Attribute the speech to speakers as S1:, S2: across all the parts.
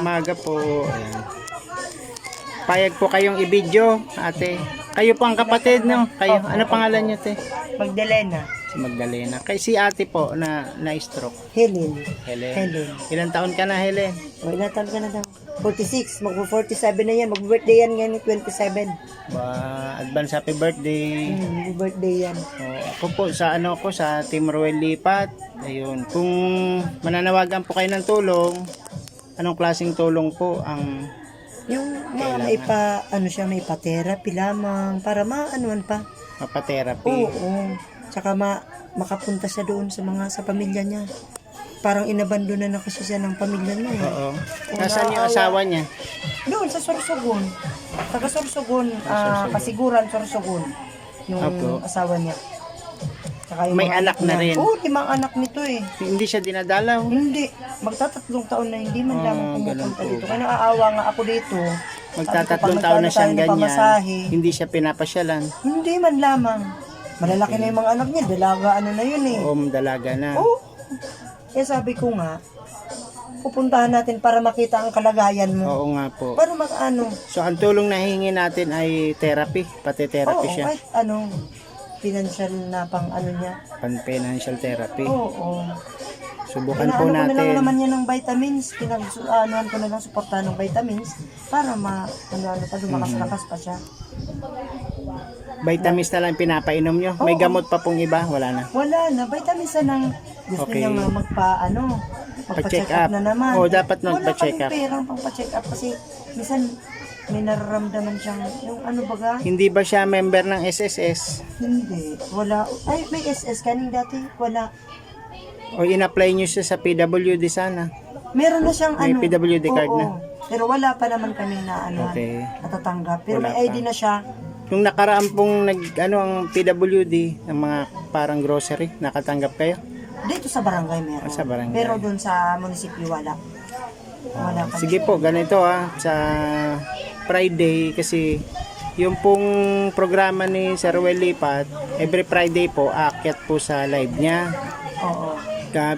S1: umaga po. Ayan. Payag po kayong i-video, ate. Kayo po ang kapatid, no? Kayo. Ano pangalan niyo, te?
S2: Magdalena.
S1: Si Magdalena. Kay si ate po na stroke.
S2: Helen.
S1: Helen. Ilang taon ka na, Helen?
S2: O, ilang taon ka na daw? 46. Magpo-47 na yan. Mag-birthday yan ngayon, 27.
S1: Advance happy birthday.
S2: Mag-birthday yan.
S1: Ako po sa sa Team Roel Lipat. Ayun. Kung mananawagan po kayo ng tulong, anong klaseng tulong po ang
S2: Yung may may pa-therapy lamang para maanuan pa.
S1: mapa-therapy?
S2: Oo. Tsaka makapunta siya doon sa pamilya niya. Parang inabandona na kasi siya ng pamilya niya.
S1: Oo. Nasaan yung asawa niya?
S2: Doon sa Sorsogon. Taga Sorsogon, Kasiguran, Sorsogon. Yung
S1: Opo.
S2: asawa niya. Tsaka yung
S1: May
S2: mga
S1: anak na rin.
S2: Oo, 5 anak nito eh.
S1: Hindi siya dinadalaw.
S2: Hindi. Magtatatlong taon na hindi man lamang
S1: ganun
S2: pumupunta
S1: po.
S2: dito. Kaya naaawa nga ako dito.
S1: Magtatatlong
S2: Sabi ko,
S1: taon na
S2: pag
S1: siyang
S2: nagkano tayo ng
S1: ganyan.
S2: pamasahe,
S1: Hindi siya pinapasyalan.
S2: hindi man lamang. Malalaki na yung mga anak niya. Dalaga na yun eh.
S1: O dalaga na.
S2: Oo. Kaya sabi ko nga, pupuntahan natin para makita ang kalagayan mo.
S1: Oo nga po.
S2: Para
S1: So ang tulong na hihingi natin ay therapy. Pati therapy
S2: oo,
S1: siya.
S2: kahit financial na pang niya.
S1: Pan-financial therapy.
S2: Oo.
S1: Subukan po
S2: Ko na lang
S1: natin.
S2: naman yan ng vitamins. Pinag-anuhan ko na lang suportahan ng vitamins para lumakas-lakas pa siya.
S1: Vitamins na lang pinapainom nyo. May gamot pa pong iba? Wala na.
S2: Wala na. Vitamins na lang. Gusto
S1: Okay.
S2: niya nga magpa-check
S1: up.
S2: up na naman.
S1: Oo, dapat magpa-check up.
S2: Wala kaming perang pang-check up kasi minsan may nararamdaman siyang yung baga.
S1: Hindi ba siya member ng SSS?
S2: Hindi. Wala. Ay, may SS kaning dati. Wala.
S1: O in-apply nyo siya sa PWD sana?
S2: Meron na siyang
S1: May PWD card
S2: oo.
S1: na?
S2: Pero wala pa naman kami na
S1: Okay.
S2: natatanggap. Pero
S1: Wala
S2: may ID
S1: pa.
S2: na siya.
S1: Nung nakaraan pong ang PWD, ng mga parang grocery, nakatanggap kayo?
S2: Dito sa barangay meron.
S1: Sa barangay.
S2: Pero doon sa munisipyo wala. Wala pa.
S1: Sige po, ganito sa Friday kasi yung pong programa ni Sir Roel Lipat, every Friday po, aakyat po sa live niya.
S2: Oo.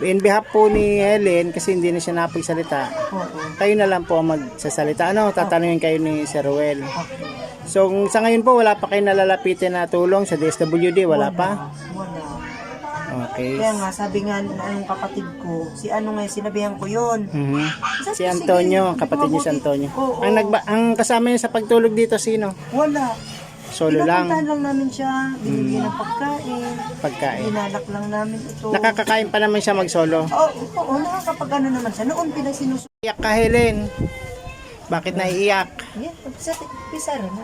S1: In behalf po ni Helen, kasi hindi na siya napagsalita,
S2: Oo.
S1: kayo na lang po ang magsasalita. Tatanungin kayo ni Sir Roel.
S2: Okay.
S1: So, sa ngayon po, wala pa kayo nalalapitin na tulong sa DSWD, wala pa?
S2: Wala.
S1: Okay.
S2: Kaya nga, sabi nga ng kapatid ko, sinabihan ko yun.
S1: Mhm.
S2: Sabi
S1: Si
S2: ko,
S1: Antonio,
S2: sige,
S1: kapatid niya si
S2: mabuti.
S1: Antonio.
S2: Oo.
S1: Ang kasama niya sa pagtulog dito, sino?
S2: Wala.
S1: Solo lang,
S2: Pinapuntahan lang namin siya, binigyan ng pagkain,
S1: pagkain.
S2: inalak lang namin ito.
S1: Nakakakain pa naman siya mag-solo.
S2: Oo, nakakapag naman siya. Noon pinagsinusunod.
S1: Iyak ka, Helen. Bakit naiiyak?
S2: Yan, Bisara na.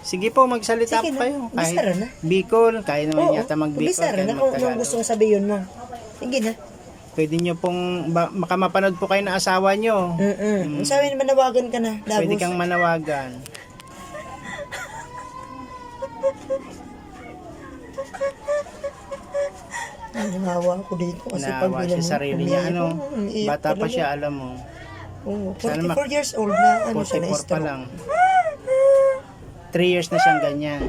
S1: Sige po, magsalita
S2: Sige
S1: po
S2: na,
S1: kayo.
S2: Bisara na.
S1: Bicol, kaya naman yata mag-Bicol.
S2: Bisara
S1: kaya
S2: na kung
S1: mag-Tagalog.
S2: gustong sabihin mo. Sige na.
S1: Pwede nyo pong, baka mapanood po kayo ng asawa nyo.
S2: Sabi naman nawagan ka na, Lagos.
S1: Pwede kang manawagan.
S2: Nangawa ako dito kasi pag
S1: Naawa siya sarili niya. Bata pa siya, alam mo.
S2: Oo,
S1: Sana
S2: 44 years old na, siya na
S1: 44 pa
S2: stroke.
S1: lang. 3 years na siyang ganyan.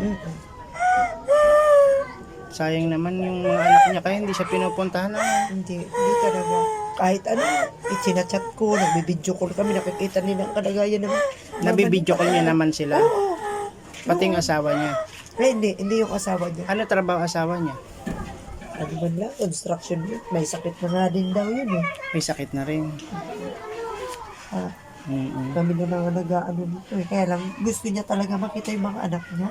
S1: Sayang naman yung mga anak niya, kaya hindi siya pinupuntahan na.
S2: Hindi talaga. Kahit itinachat ko, nagbibideo call kami, nakikita nila ang kalagayan naman.
S1: Nabibidyo call niya naman sila. Pati yung asawa niya.
S2: Ay, hindi yung asawa niya.
S1: Ano trabaho asawa niya?
S2: Ano ba na? Construction yun. May sakit na nga din daw yun eh.
S1: May sakit na rin.
S2: Ah,
S1: Mm-mm.
S2: kami na mga nag-ano dito eh. Kaya lang, gusto niya talaga makita yung mga anak niya.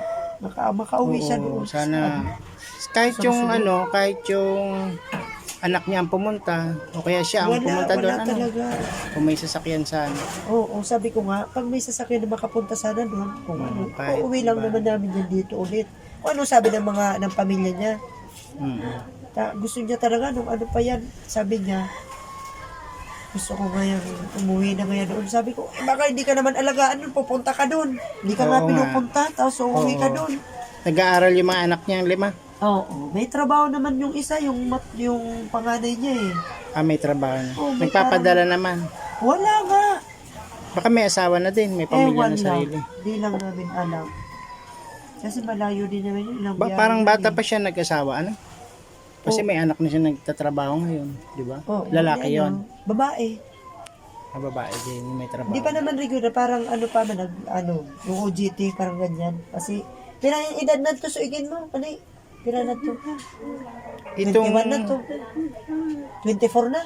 S2: Makauwi siya
S1: Oo,
S2: doon.
S1: sana kahit yung anak niya ang pumunta o kaya siya ang pumunta doon,
S2: Wala talaga.
S1: kung may sasakyan sana.
S2: Oo, sabi ko nga, pag may sasakyan na makapunta sana doon, kung
S1: kahit
S2: uuwi lang
S1: iba.
S2: naman namin yan dito ulit. Kung ano sabi ng pamilya niya. Gusto niya talaga nung ano pa yan, sabi niya, gusto ko ngayon, umuwi na ngayon doon. Sabi ko, baka hindi ka naman alagaan doon, pupunta ka doon. Hindi ka
S1: Oo
S2: nga
S1: nga.
S2: pinupunta, tapos uuwi ka doon.
S1: Nag-aaral yung mga anak niya, 5?
S2: Oo, may trabaho naman yung isa, yung panganay niya eh.
S1: May trabaho na.
S2: Oo, may
S1: Nagpapadala naman.
S2: Wala nga.
S1: Baka may asawa na din, may pamilya
S2: Ewan
S1: na sarili.
S2: Di lang namin alam. Kasi malayo din naman yun. Ilang biyahe
S1: Parang
S2: yun
S1: bata
S2: eh.
S1: pa siya nag-asawa, ano? Kasi may anak na siya nagtatrabaho ngayon, di ba?
S2: Oo,
S1: Lalaki
S2: yan,
S1: yon.
S2: Babae.
S1: Na babae din, may trabaho.
S2: Hindi pa naman regular, parang ano pa man, yung OJT, parang ganyan. Kasi, pira yung edad na to, suigin mo, panay, pira na to.
S1: Itong
S2: 21 na to. 24 na.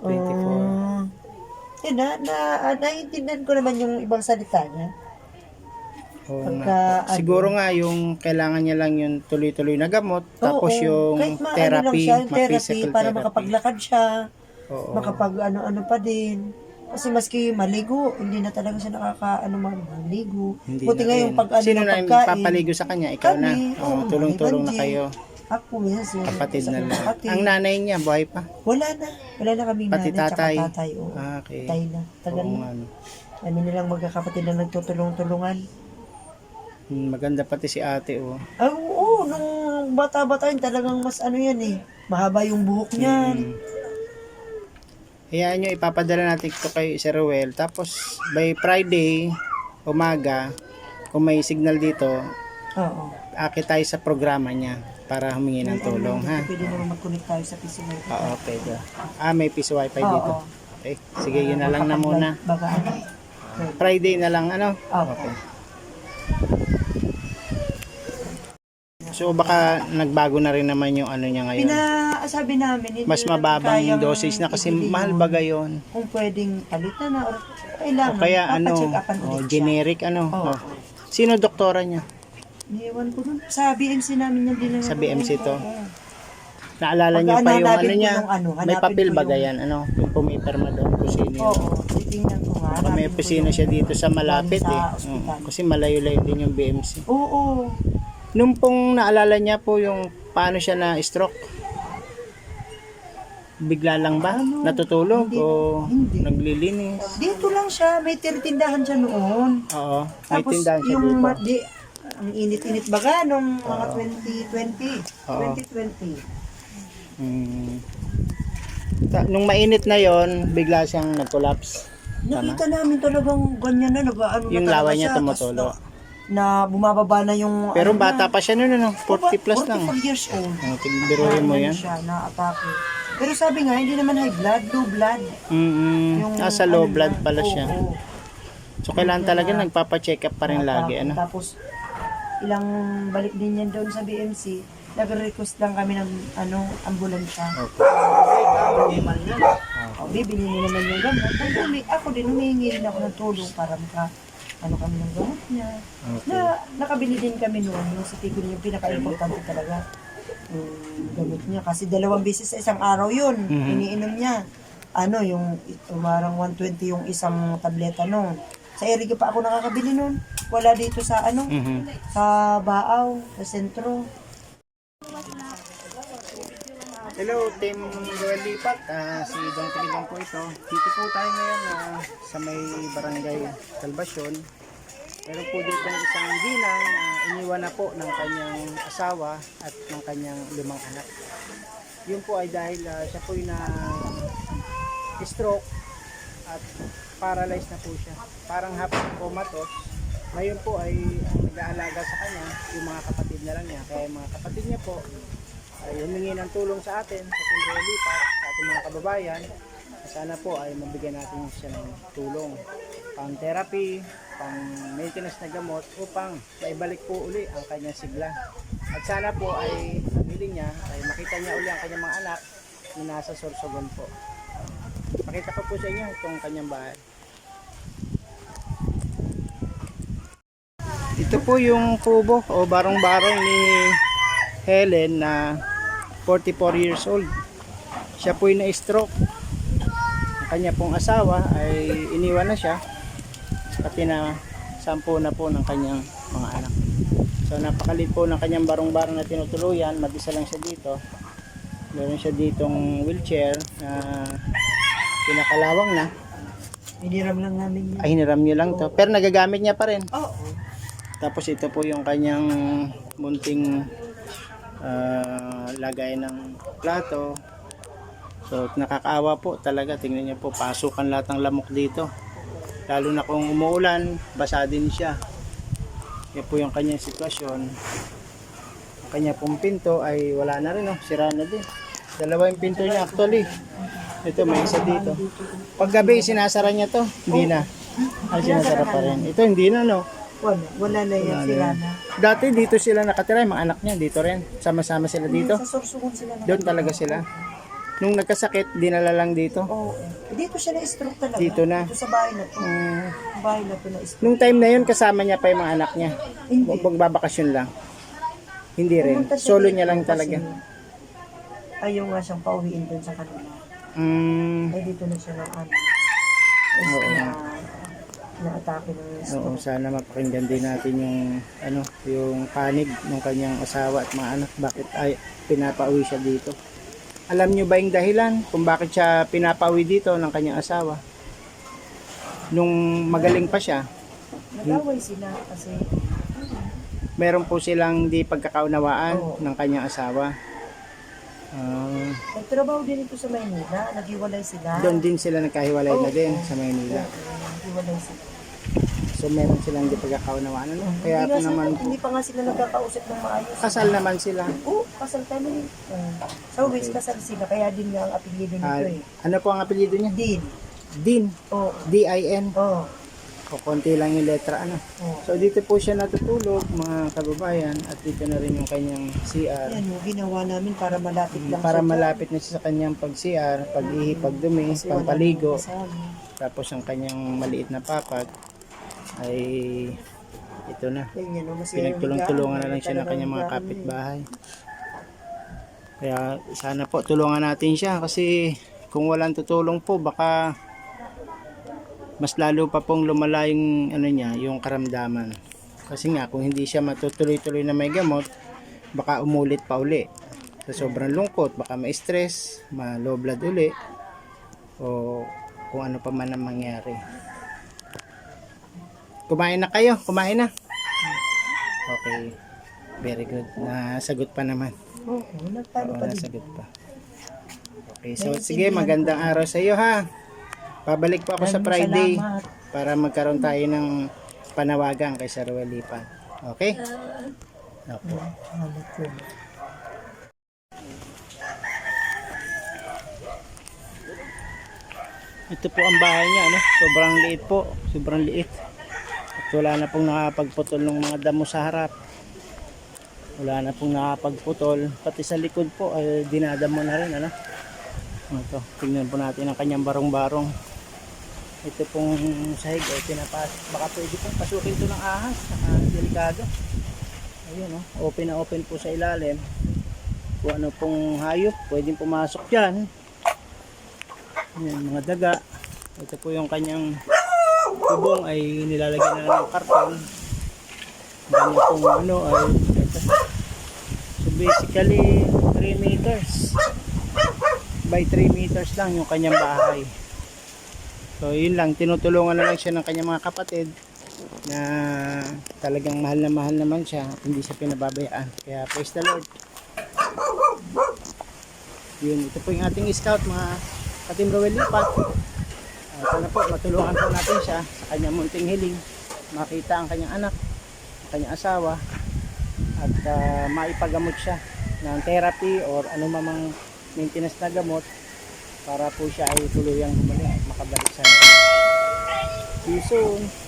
S1: 24.
S2: Yun naiintindihan ko naman yung ibang salita niya.
S1: Oo
S2: Pagka,
S1: nga. Siguro nga yung kailangan niya lang yung tuloy-tuloy na gamot, tapos
S2: Oo,
S1: yung
S2: kahit lang
S1: therapy,
S2: siya, yung therapy,
S1: physical
S2: para
S1: therapy.
S2: makapaglakad siya,
S1: Oo.
S2: makapag ano pa din. Kasi maski maligo, hindi na talaga siya maligo.
S1: Hindi
S2: Buti
S1: na
S2: nga
S1: rin.
S2: yung pag
S1: Sino
S2: ng
S1: na yung
S2: pagkain.
S1: papaligo sa kanya? Ikaw na.
S2: Kami,
S1: Oo,
S2: oo,
S1: tulong-tulong na
S2: Ivan J.
S1: kayo.
S2: Ako, minsan
S1: Kapatid
S2: sa
S1: na
S2: aking
S1: lang.
S2: kapatid.
S1: Ang nanay niya, buhay pa?
S2: Wala na kaming
S1: Pati
S2: nanay tsaka
S1: tatay.
S2: tatay. Oo.
S1: Okay.
S2: Tatay na. Tagal
S1: Oo
S2: na.
S1: nga, no.
S2: Kami nilang magkakapatid na nagtutulong-tulungan.
S1: Maganda pati si ate, oh.
S2: Ay, oo, nung bata-bata yun, talagang mas yan eh. Mahaba yung buhok niyan.
S1: Hayaan nyo, ipapadala natin ito kay Sir Ruel. Tapos, by Friday, umaga, kung may signal dito,
S2: Oo.
S1: akit tayo sa programa niya para humingi ng tulong, ha?
S2: Pwede naman mag-connect tayo sa PC Wifi.
S1: Oo, pwede. may piso wifi
S2: Oo.
S1: dito. Okay, sige, yun na lang na muna.
S2: Baga ano.
S1: Friday na lang, ano?
S2: Oo.
S1: Okay. So, baka nagbago na rin naman yung ano niya ngayon.
S2: Sabi namin, hindi
S1: Mas
S2: na
S1: mababang
S2: kayang
S1: dosage na kasi
S2: ibili
S1: mahal
S2: yun.
S1: baga yun.
S2: Kung pwedeng palitan na or
S1: O
S2: kailangan.
S1: kaya ano,
S2: papacheck upan ulit siya.
S1: generic ano.
S2: Oo.
S1: Oh. Sino doktora niya?
S2: Ewan ko nun. Sa BMC namin yan din.
S1: Sa BMC to?
S2: Oo.
S1: Naalala niyo
S2: Pagka
S1: pa yung
S2: hanapin
S1: ano
S2: ko
S1: niya?
S2: yung ano,
S1: May
S2: hanapin
S1: papel
S2: ko
S1: baga
S2: yung-
S1: yan? Ano? Yung pumipirma doon kung sino yun.
S2: Oo. Titingnan ko nga.
S1: Baka may
S2: hanapin ko
S1: opisina
S2: yung-
S1: siya dito sa malapit
S2: sa
S1: eh.
S2: ospital.
S1: Kasi malayo-layo din yung BMC.
S2: Oo.
S1: Nung pong naalala niya po yung paano siya na-stroke, bigla lang ba?
S2: Ano?
S1: Natutulog
S2: Hindi.
S1: o
S2: Hindi.
S1: naglilinis?
S2: Dito lang siya. May tindahan siya noon.
S1: Oo, may
S2: Tapos
S1: tindahan siya
S2: yung
S1: dito.
S2: ang init-init baga nung mga 2020.
S1: Oo.
S2: 2020.
S1: Hmm. Nung mainit na yon, bigla siyang nag-collapse.
S2: Nakita namin talagang ganyan na nag-ano
S1: Yung
S2: na talaga
S1: laway niya
S2: siya,
S1: tumutulo.
S2: tas na bumababa na yung
S1: Pero
S2: ano
S1: bata
S2: na.
S1: pa siya noon, ano? 40 plus lang.
S2: 44 years old.
S1: Biruin mo yan.
S2: Siya, na-atake. Pero sabi nga, hindi naman high blood, low blood.
S1: Nasa low
S2: ano
S1: blood
S2: niya,
S1: pala
S2: oo,
S1: siya.
S2: oo.
S1: So, kailangan talaga nagpapa-check up pa rin lagi, ano?
S2: Tapos, ilang balik din yan doon sa BMC, nag-request lang kami ng ambulansya. Bibili mo naman yung gamot. Ako din, humingi din ako ng tulong para kami ng gamot niya.
S1: Okay.
S2: Nakabili din kami noon. Yung sa tigil yung pinaka-importante talaga. Yung gamot niya. Kasi 2 beses sa isang araw yun. Iniinom niya. Yung umarang 120 yung isang tableta noon. Sa Eriga pa ako nakakabili noon. Wala dito sa sa Baaw, sa sentro.
S1: Hello, Team Ruel Lipat. Si Don Trilong po ito. Dito po tayo ngayon sa may barangay Salvacion. Meron po dito isang ginang na iniwan na po ng kanyang asawa at ng kanyang 5 anak. Yun po ay dahil siya po na stroke at paralyzed na po siya. Parang half comatose. Ngayon po ay nag-aalaga sa kanya yung mga kapatid na lang niya. Kaya yung mga kapatid niya po ay humingi ng tulong sa atin, sa Team Ruel Lipat, sa ating mga kababayan. Sana po ay mabigyan natin siya ng tulong. Pang therapy, pang maintenance na gamot upang maibalik po uli ang kanyang sigla. At sana po ay pamili niya, ay makita niya uli ang kanyang mga anak na nasa Sorsogon po. Pakita ko po sa inyo itong kanyang bahay. Ito po yung kubo o barong-barong ni Helen na 44 years old. Siya po yung na-stroke. Ang kanya pong asawa ay iniwan na siya. Pati na 10 na po ng kanyang mga anak. So napakalit po ng kanyang barong-barong na tinutuluyan. Mag-isa lang siya dito. Meron siya ditong wheelchair na pinakalawang na.
S2: Hiniram lang namin yun.
S1: Ay, hiniram niyo lang to. Pero nagagamit niya pa rin.
S2: Oo.
S1: Tapos ito po yung kanyang munting lagay ng plato. So nakakaawa po talaga. Tingnan niyo po, pasukan lahat ng lamok dito. Lalo na kung umuulan, basa din siya. Yan po yung kanyang sitwasyon. Ang kanya pong pinto ay wala na rin, sira na din. 2 yung pinto niya actually. Ito, may isa dito. Pag gabi, sinasara niya to. Hindi na. Ay, sinasara pa rin. Ito, hindi na, no?
S2: Wala na yan,
S1: Wala na
S2: sila
S1: yan.
S2: na.
S1: Dati dito sila nakatira, yung mga anak niya dito rin. Sama-sama sila dito.
S2: Sa Sorsogon sila na.
S1: Doon talaga sila. Nung nagkasakit, dinala lang dito.
S2: Oo. Dito siya na-stroke talaga.
S1: Dito na.
S2: Dito sa bahay na to.
S1: Mm.
S2: Bahay na to na-stroke.
S1: Nung time na yun, kasama niya pa yung mga anak niya.
S2: Hindi.
S1: Magbabakasyon lang. Hindi rin.
S2: Pumunta siya
S1: Solo
S2: dito
S1: niya lang
S2: kasi
S1: talaga.
S2: Ayaw nga siyang pauwiin doon sa kanila.
S1: Mm.
S2: Ay, dito na siya ng ano.
S1: Oo.
S2: Na-atake ng
S1: Oo,
S2: stroke.
S1: sana mapakinggan din natin yung yung panig ng kanyang asawa at mga anak, bakit ay pinapauwi siya dito. Alam niyo ba yung dahilan kung bakit siya pinapauwi dito ng kanyang asawa? Nung magaling pa siya,
S2: Nag-away sila kasi
S1: meron po silang di pagkakaunawaan
S2: Oo.
S1: ng kanyang asawa.
S2: nagtrabaho din ito sa Maynila. Naghiwalay sila.
S1: Doon din sila nagkahiwalay na
S2: Oo.
S1: din sa Maynila.
S2: Naghiwalay sila.
S1: So meron silang di pagkakaunawaan. Kaya ito naman,
S2: Hindi pa nga sila nagkakausap ng maayos.
S1: kasal naman sila.
S2: Oo, kasal kami. Sa West, kasal sila. Kaya din nga ang apelyido nito
S1: Ah,
S2: eh.
S1: ano po ang apelyido niya?
S2: Din.
S1: Din.
S2: Oo.
S1: D-I-N.
S2: Oo.
S1: O konti lang yung letra
S2: Oo.
S1: So dito po siya natutulog mga kababayan at dito na rin yung kanyang CR.
S2: Yan yung ginawa namin para malapit lang
S1: Para
S2: siya.
S1: malapit na siya sa kanyang pag-CR, pag-ihi, pagdumi,
S2: Kasi wala
S1: pampaligo.
S2: nang kasama.
S1: Tapos ang kanyang maliit na papag ay ito na.
S2: Yan yan, no? Kasi
S1: Pinagtulong-tulungan na lang siya ng kanyang mga kapitbahay. Kaya sana po tulungan natin siya kasi kung walang tutulong po baka mas lalo pa pong lumala yung yung karamdaman. Kasi nga kung hindi siya matutuloy-tuloy na may gamot, baka umulit pa uli. Sa sobrang lungkot, baka ma-stress, ma-low blood uli o kung ano pa man ang mangyari. Kumain na kayo? Kumain na? Okay. Very good. Nasagot pa naman.
S2: Oo, nagtalo
S1: Oo,
S2: pa din.
S1: nasagot pa. Okay, so sige, magandang araw sa iyo ha. Pabalik po ako sa Friday
S2: Salamat.
S1: para magkaroon tayo ng panawagan kay Sir Ruel Lipan. Okay? Opo.
S2: Salamat po.
S1: Ito po ang bahay niya, ano? Sobrang liit po. Sobrang liit. At wala na pong nakapagputol ng mga damo sa harap. Wala na pong nakapagputol. Pati sa likod po, ay dinadamo na rin, ano? Ito, tingnan po natin ang kanyang barong-barong. Ito pong sahig ay pinapasok. Baka pwede pong pasukin ito ng ahas. Delikado. Ayun, open na open po sa ilalim. Kung ano pong hayop, pwedeng pumasok dyan. Ayan, mga daga. Ito po yung kanyang kubong ay nilalagyan na lang ng karton. Ganyan pong ay ito. So basically 3 meters by 3 meters lang yung kanyang bahay. So yun lang, tinutulungan na lang siya ng kanyang mga kapatid na talagang mahal na mahal naman siya at hindi siya pinababayaan. Kaya praise the Lord. Yun, ito po yung ating scout mga Katim Ruel Lipat. Sana po matulungan po natin siya sa kanyang munting hiling, makita ang kanyang anak, ang kanyang asawa at maipagamot siya ng therapy or anumang maintenance na gamot para po siya ay tuluyang gumaling at makabalik sa See you soon.